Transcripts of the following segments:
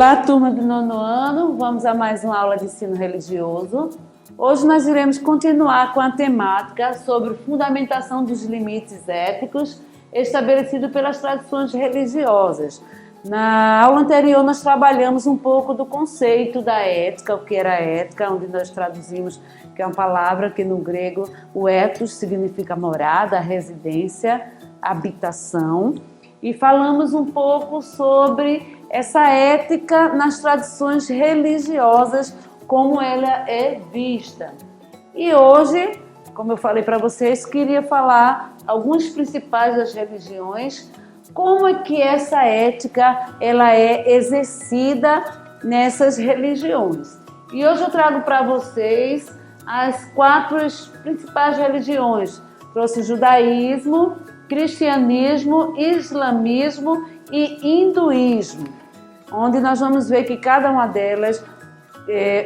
Olá, turma do 9º ano, vamos a mais uma aula de ensino religioso. Hoje nós iremos continuar com a temática sobre fundamentação dos limites éticos estabelecidos pelas tradições religiosas. Na aula anterior nós trabalhamos um pouco do conceito da ética, o que era ética, onde nós traduzimos que é uma palavra que no grego o ethos significa morada, residência, habitação. E falamos um pouco sobre essa ética nas tradições religiosas, como ela é vista. E hoje, como eu falei para vocês, queria falar alguns principais das religiões, como é que essa ética ela é exercida nessas religiões. E hoje eu trago para vocês as 4 principais religiões. Trouxe o judaísmo, cristianismo, islamismo e hinduísmo, onde nós vamos ver que cada uma delas,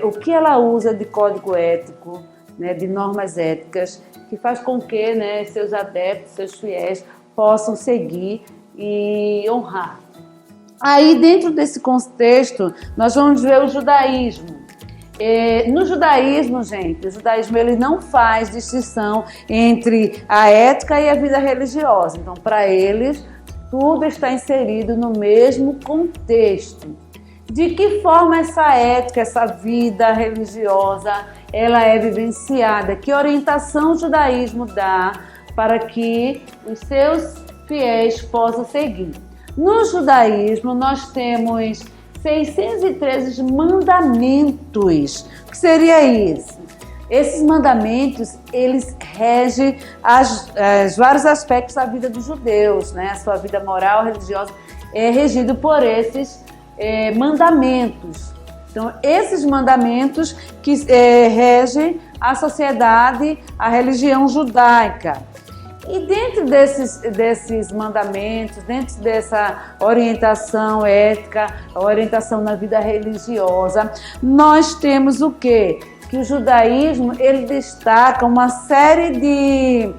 o que ela usa de código ético, né, de normas éticas, que faz com que, né, seus adeptos, seus fiéis, possam seguir e honrar. Aí, dentro desse contexto, nós vamos ver o judaísmo. No judaísmo, gente, o judaísmo ele não faz distinção entre a ética e a vida religiosa. Então, para eles, tudo está inserido no mesmo contexto. De que forma essa ética, essa vida religiosa, ela é vivenciada? Que orientação o judaísmo dá para que os seus fiéis possam seguir? No judaísmo, nós temos 613 mandamentos. O que seria isso? Esses mandamentos, eles regem os vários aspectos da vida dos judeus, né? A sua vida moral, religiosa, é regido por esses mandamentos. Então, esses mandamentos que regem a sociedade, a religião judaica. E dentro desses mandamentos, dentro dessa orientação ética, orientação na vida religiosa, nós temos o quê? Que o judaísmo ele destaca uma série de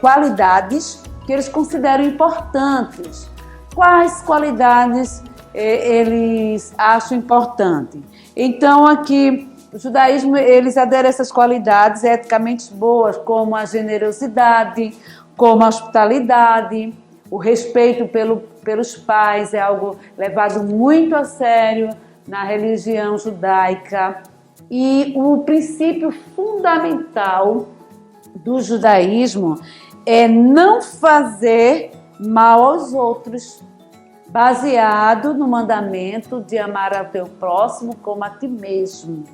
qualidades que eles consideram importantes. Quais qualidades eles acham importantes? Então, aqui, o judaísmo, eles aderem a essas qualidades eticamente boas, como a generosidade, como a hospitalidade, o respeito pelos pais é algo levado muito a sério na religião judaica. E o princípio fundamental do judaísmo é não fazer mal aos outros, baseado no mandamento de amar ao teu próximo como a ti mesmo.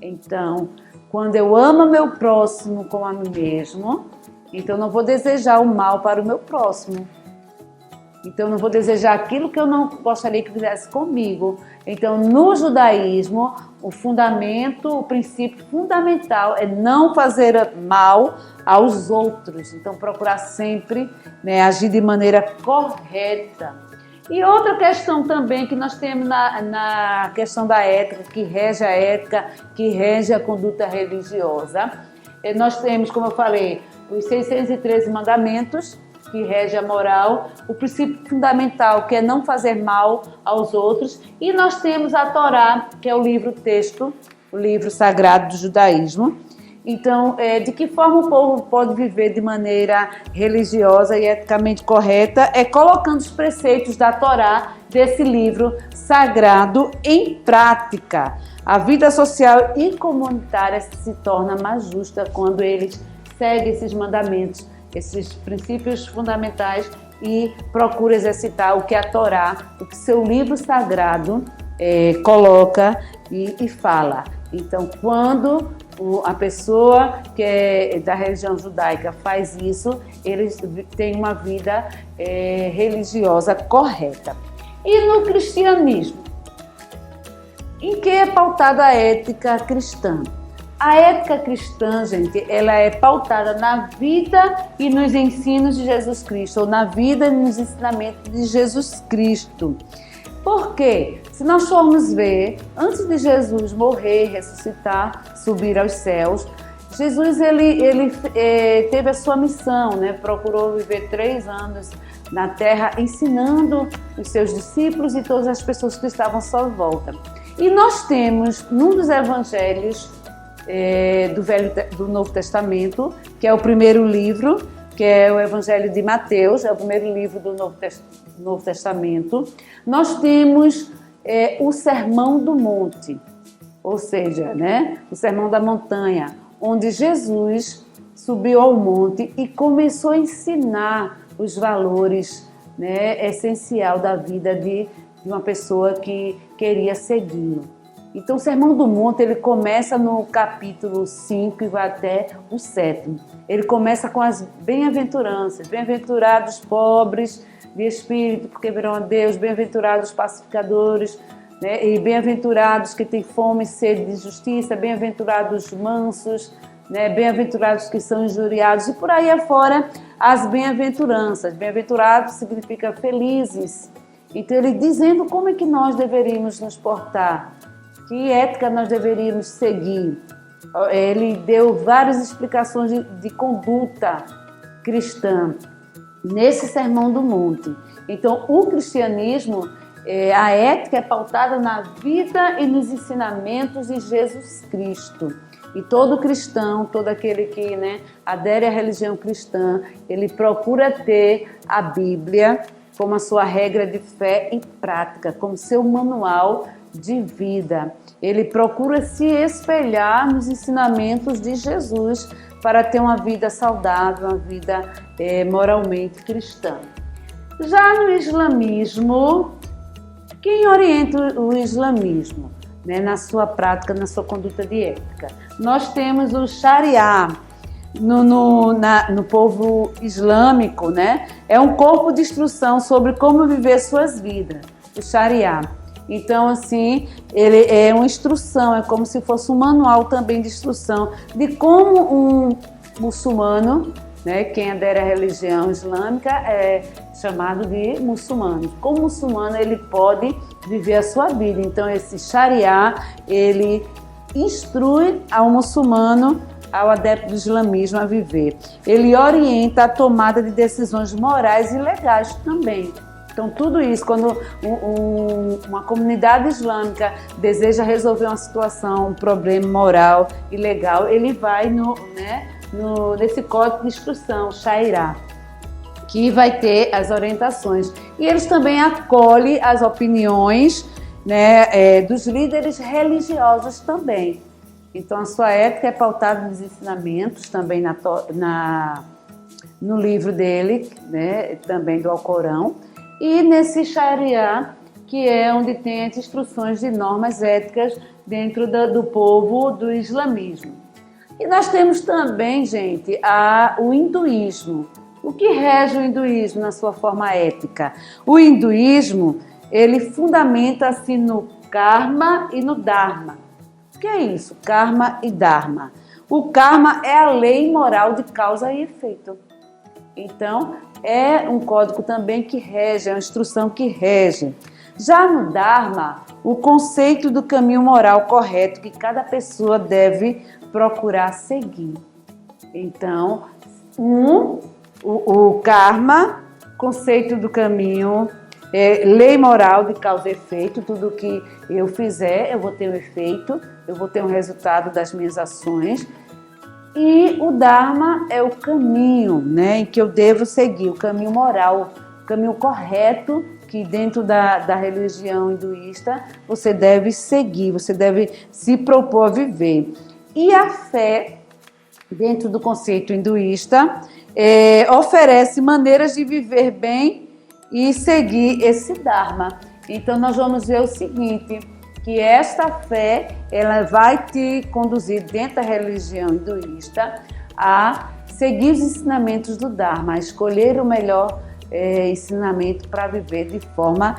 Então, quando eu amo meu próximo como a mim mesmo, então não vou desejar o mal para o meu próximo. Então, não vou desejar aquilo que eu não gostaria que fizesse comigo. Então, no judaísmo, o fundamento, o princípio fundamental é não fazer mal aos outros. Então, procurar sempre, né, agir de maneira correta. E outra questão também que nós temos na questão da ética, que rege a ética, que rege a conduta religiosa, nós temos, como eu falei, os 613 mandamentos, que rege a moral, o princípio fundamental, que é não fazer mal aos outros, e nós temos a Torá, que é o livro-texto, o livro sagrado do judaísmo. Então, de que forma o povo pode viver de maneira religiosa e eticamente correta? É colocando os preceitos da Torá, desse livro sagrado, em prática. A vida social e comunitária se torna mais justa quando eles seguem esses mandamentos, esses princípios fundamentais e procuram exercitar o que a Torá, o que seu livro sagrado coloca e fala. Então, quando a pessoa que é da religião judaica faz isso, eles têm uma vida religiosa correta. E no cristianismo? Em que é pautada a ética cristã? A ética cristã, gente, ela é pautada na vida e nos ensinos de Jesus Cristo, ou na vida e nos ensinamentos de Jesus Cristo. Por quê? Se nós formos ver, antes de Jesus morrer, ressuscitar, subir aos céus, Jesus ele teve a sua missão, né? Procurou viver 3 anos na terra, ensinando os seus discípulos e todas as pessoas que estavam à sua volta. E nós temos, num dos evangelhos do Novo Testamento, que é o primeiro livro, que é o Evangelho de Mateus, é o primeiro livro do Novo Testamento, nós temos o Sermão do Monte, ou seja, né, o Sermão da Montanha, onde Jesus subiu ao monte e começou a ensinar os valores, né, essencial da vida de uma pessoa que queria segui-lo. Então, o Sermão do Monte, ele começa no capítulo 5 e vai até o 7º. Ele começa com as bem-aventuranças. Bem-aventurados pobres de espírito, porque verão a Deus. Bem-aventurados pacificadores, né? E bem-aventurados que têm fome e sede de justiça. Bem-aventurados mansos, né? Bem-aventurados que são injuriados. E por aí afora, as bem-aventuranças. Bem-aventurados significa felizes. Então, ele dizendo como é que nós deveríamos nos portar. Que ética nós deveríamos seguir? Ele deu várias explicações de conduta cristã nesse Sermão do Monte. Então, o cristianismo, a ética é pautada na vida e nos ensinamentos de Jesus Cristo. E todo cristão, todo aquele que, né, adere à religião cristã, ele procura ter a Bíblia como a sua regra de fé e prática, como seu manual de vida. Ele procura se espelhar nos ensinamentos de Jesus para ter uma vida saudável, uma vida moralmente cristã. Já no islamismo, quem orienta o islamismo, né, na sua prática, na sua conduta de ética? Nós temos o Sharia. No povo islâmico, né? É um corpo de instrução sobre como viver suas vidas, o Sharia. Então, assim, ele é uma instrução, é como se fosse um manual também de instrução de como um muçulmano, né, quem adere à religião islâmica é chamado de muçulmano. Como muçulmano, ele pode viver a sua vida. Então, esse Sharia, ele instrui ao muçulmano, ao adepto do islamismo a viver. Ele orienta a tomada de decisões morais e legais também. Então, tudo isso, quando uma comunidade islâmica deseja resolver uma situação, um problema moral e legal, ele vai nesse código de instrução, Sharia, que vai ter as orientações. E eles também acolhem as opiniões, né, dos líderes religiosos também. Então, a sua ética é pautada nos ensinamentos, também no livro dele, né, também do Alcorão, e nesse Sharia, que é onde tem as instruções de normas éticas dentro do povo do islamismo. E nós temos também, gente, o hinduísmo. O que rege o hinduísmo na sua forma ética? O hinduísmo, ele fundamenta-se no karma e no dharma. O que é isso? Karma e dharma. O karma é a lei moral de causa e efeito. Então, é um código também que rege, é uma instrução que rege. Já no dharma, o conceito do caminho moral correto que cada pessoa deve procurar seguir. Então, o karma, conceito do caminho, lei moral de causa e efeito, tudo que eu fizer, eu vou ter um efeito, eu vou ter um resultado das minhas ações. E o Dharma é o caminho, né, em que eu devo seguir, o caminho moral, o caminho correto que dentro da religião hinduísta você deve seguir, você deve se propor a viver. E a fé, dentro do conceito hinduísta, oferece maneiras de viver bem e seguir esse Dharma. Então nós vamos ver o seguinte, que esta fé ela vai te conduzir dentro da religião hinduísta a seguir os ensinamentos do Dharma, a escolher o melhor ensinamento para viver de forma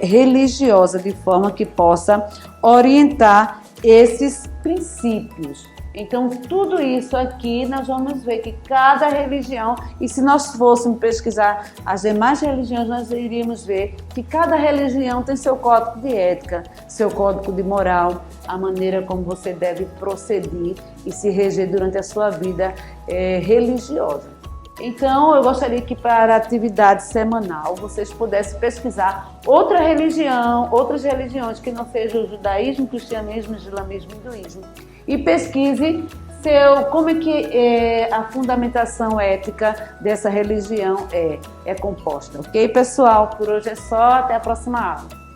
religiosa, de forma que possa orientar esses princípios. Então, tudo isso aqui nós vamos ver que cada religião, e se nós fôssemos pesquisar as demais religiões, nós iríamos ver que cada religião tem seu código de ética, seu código de moral, a maneira como você deve proceder e se reger durante a sua vida religiosa. Então, eu gostaria que para a atividade semanal vocês pudessem pesquisar outra religião, outras religiões que não sejam o judaísmo, cristianismo, islamismo e hinduísmo. E pesquise como é que a fundamentação ética dessa religião é composta. Ok, pessoal? Por hoje é só. Até a próxima aula.